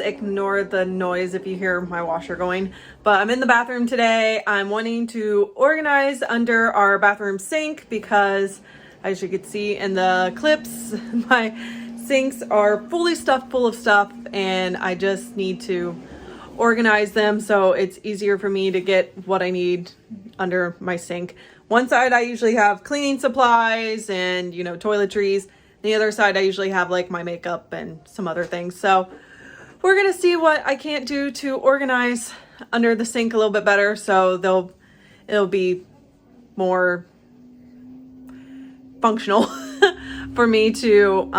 ignore the noise if you hear my washer going. But I'm in the bathroom today. I'm wanting to organize under our bathroom sink because, as you can see in the clips, my sinks are fully stuffed full of stuff and I just need to organize them so it's easier for me to get what I need under my sink. One side I usually have cleaning supplies and, you know, toiletries. The other side I usually have like my makeup and some other things. So we're gonna see what I can't do to organize under the sink a little bit better so it'll be more functional for me to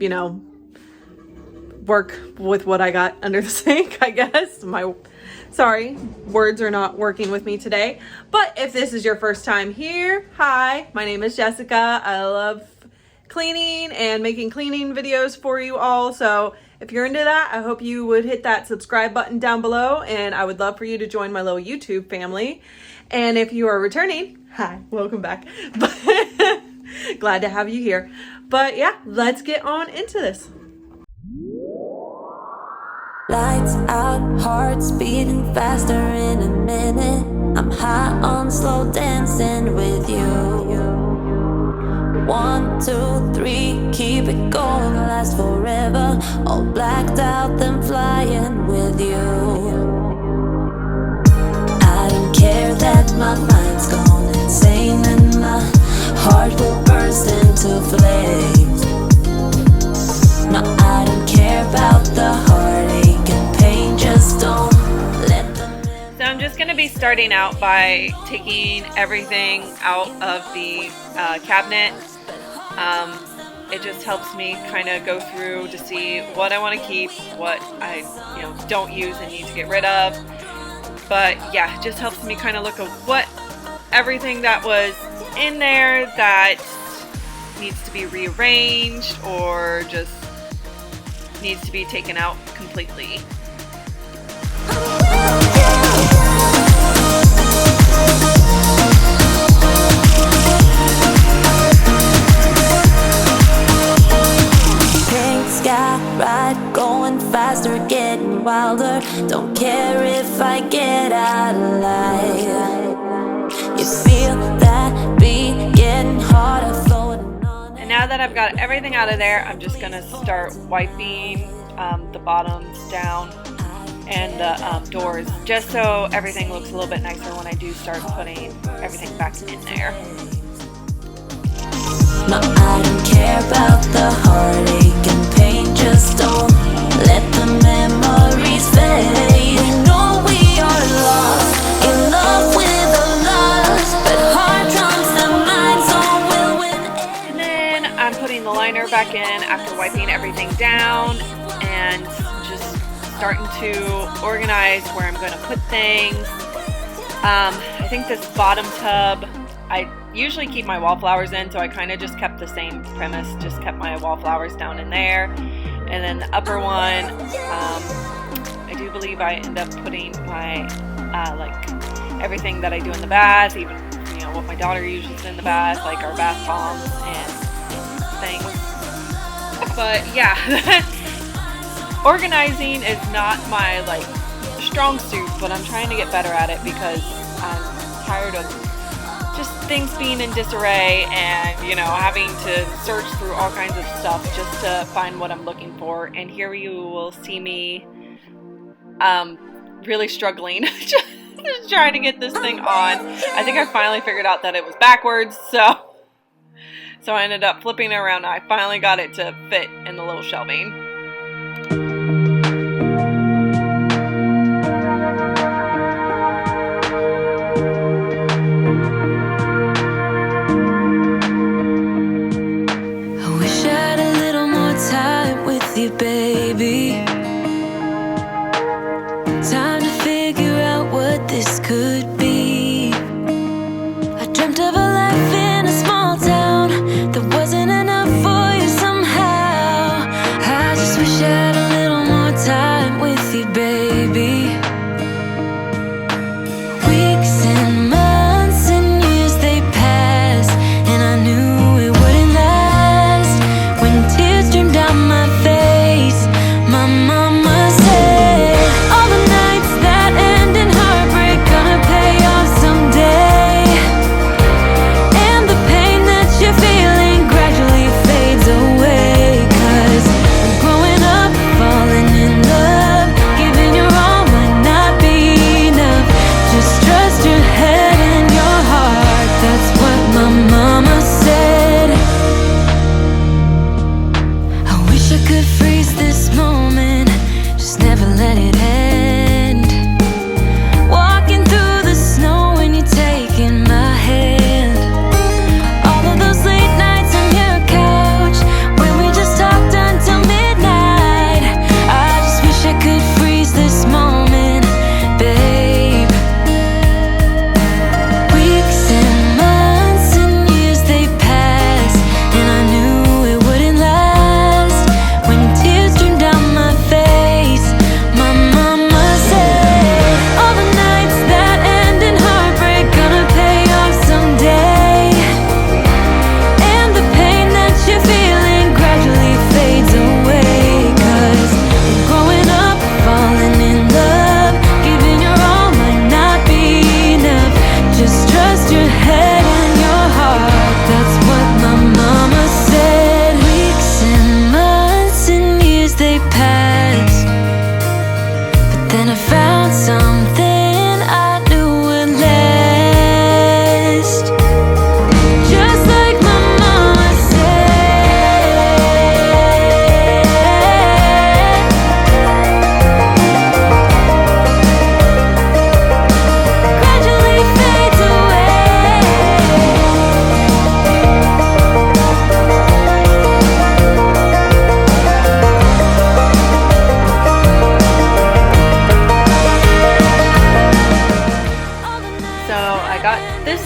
you know, work with what I got under the sink, I guess. Sorry, words are not working with me today. But if this is your first time here, hi, my name is Jessica. I love cleaning and making cleaning videos for you all. So if you're into that, I hope you would hit that subscribe button down below, and I would love for you to join my little YouTube family. And if you are returning, hi, welcome back. Glad to have you here. But yeah, let's get on into this. Lights out, hearts beating faster in a minute. I'm high on slow dancing with you. 1, 2, 3, keep it going, last forever. All blacked out, then flying with you. I don't care that my mind's gone insane and my heart will burst into flames. No, I don't care about the heartache and pain, just don't let them in. So I'm just going to be starting out by taking everything out of the cabinet. It just helps me kind of go through to see what I want to keep, what I don't use and need to get rid of. But yeah, it just helps me kind of look at what everything that was in there that needs to be rearranged or just needs to be taken out completely. Pink sky ride, going faster, getting wilder. Don't care if I get out of line. You feel that beat getting harder, floating on. And now that I've got everything out of there, I'm just gonna start wiping the bottoms down and the doors, just so everything looks a little bit nicer when I do start putting everything back in there. No, I don't care about the heartache and pain, just don't let the memories fade. We know we are lost, in love with a loss, but heart drums and minds all will win. And then I'm putting the liner back in after wiping everything down and just starting to organize where I'm going to put things. I think this bottom tub, I usually keep my wallflowers in, so I kind of just kept the same premise, just kept my wallflowers down in there. And then the upper one, I do believe I end up putting my like everything that I do in the bath, even what my daughter uses in the bath, like our bath bombs and things. But yeah, organizing is not my like strong suit, but I'm trying to get better at it because I'm tired of just things being in disarray and having to search through all kinds of stuff just to find what I'm looking for. And here you will see me really struggling just trying to get this thing on. I think I finally figured out that it was backwards, so I ended up flipping it around. I finally got it to fit in the little shelving. Baby, time to figure out what this could be. I dreamt of a life in a small town that wasn't enough for you somehow. I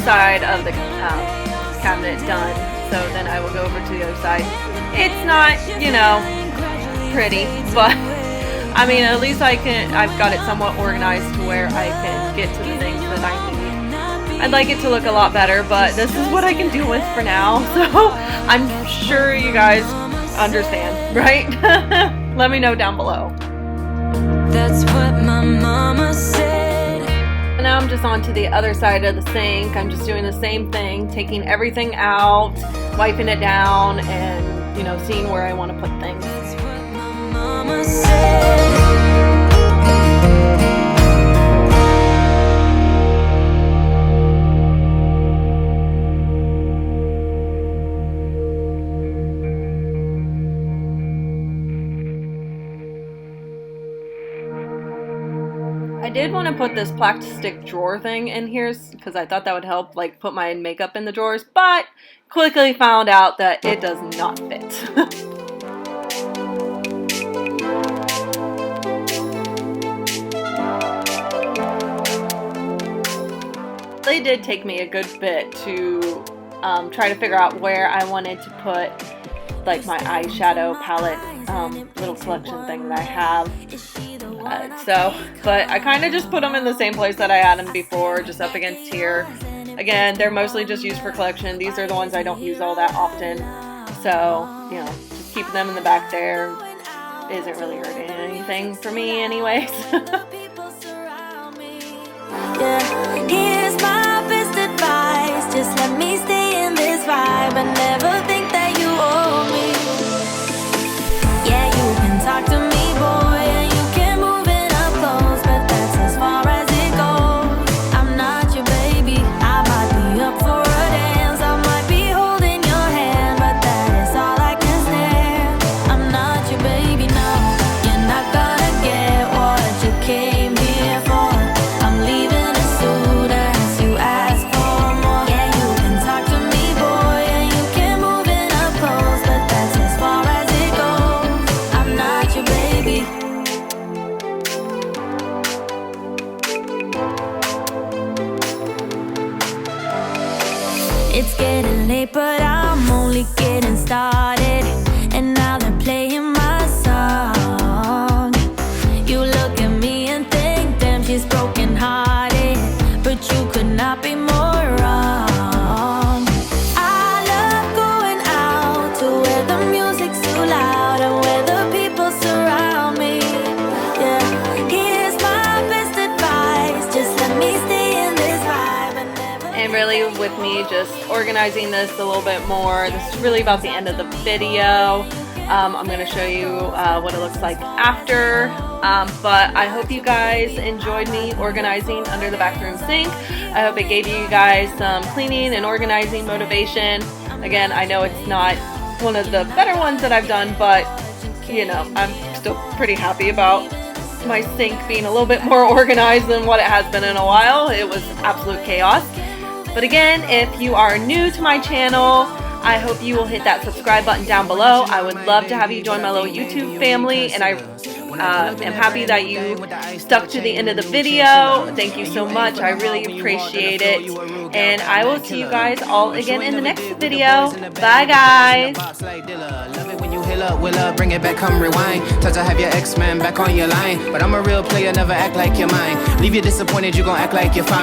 side of the cabinet done, so then I will go over to the other side. It's not, you know, pretty, but I mean, at least I've got it somewhat organized to where I can get to the things that I need. I'd like it to look a lot better, but this is what I can do with for now, so I'm sure you guys understand, right? Let me know down below. That's what my mama said. And now I'm just on to the other side of the sink. I'm just doing the same thing, taking everything out, wiping it down, and, you know, seeing where I want to put things. That's what my mama said. I did want to put this plastic drawer thing in here because I thought that would help, like, put my makeup in the drawers, but quickly found out that it does not fit. It did take me a good bit to try to figure out where I wanted to put, like, my eyeshadow palette little collection thing that I have. But I kind of just put them in the same place that I had them before, just up against here. Again, they're mostly just used for collection. These are the ones I don't use all that often. So, you know, just keeping them in the back there isn't really hurting anything for me anyways. Yeah, here's my best advice. Just let me stay in this vibe and never think that you owe me. Yeah, you can talk to me, boy, and you can move it up close, but that's as far as it goes. I'm not your baby. I might be up for a dance, I might be holding your hand, but that is all I can stand. I'm not your baby, no. You're not gonna get what you came here for. I'm leaving as soon as you ask for more. Yeah, you can talk to me, boy, and you can move it up close, but that's as far as it goes. I'm not your baby. It's getting late, but I'm only getting started. And now they're playing my song. You look at me and think, damn, she's broken hearted. But you could not be more wrong. I love going out to where the music's too loud and where the people surround me. Yeah, here's my best advice. Just let me stay in this vibe and never. And really, with me just organizing this a little bit more, this is really about the end of the video. I'm going to show you what it looks like after, but I hope you guys enjoyed me organizing under the bathroom sink. I hope it gave you guys some cleaning and organizing motivation. Again, I know it's not one of the better ones that I've done, but, you know, I'm still pretty happy about my sink being a little bit more organized than what it has been in a while. It was absolute chaos. But again, if you are new to my channel, I hope you will hit that subscribe button down below. I would love to have you join my little YouTube family, and I am happy that you stuck to the end of the video. Thank you so much. I really appreciate it. And I will see you guys all again in the next video. Bye, guys. Bring it back, come rewind. Touch, I have your ex-man back on your line. But I'm a real player, never act like you're mine. Leave you disappointed, you gon' act like you're fine.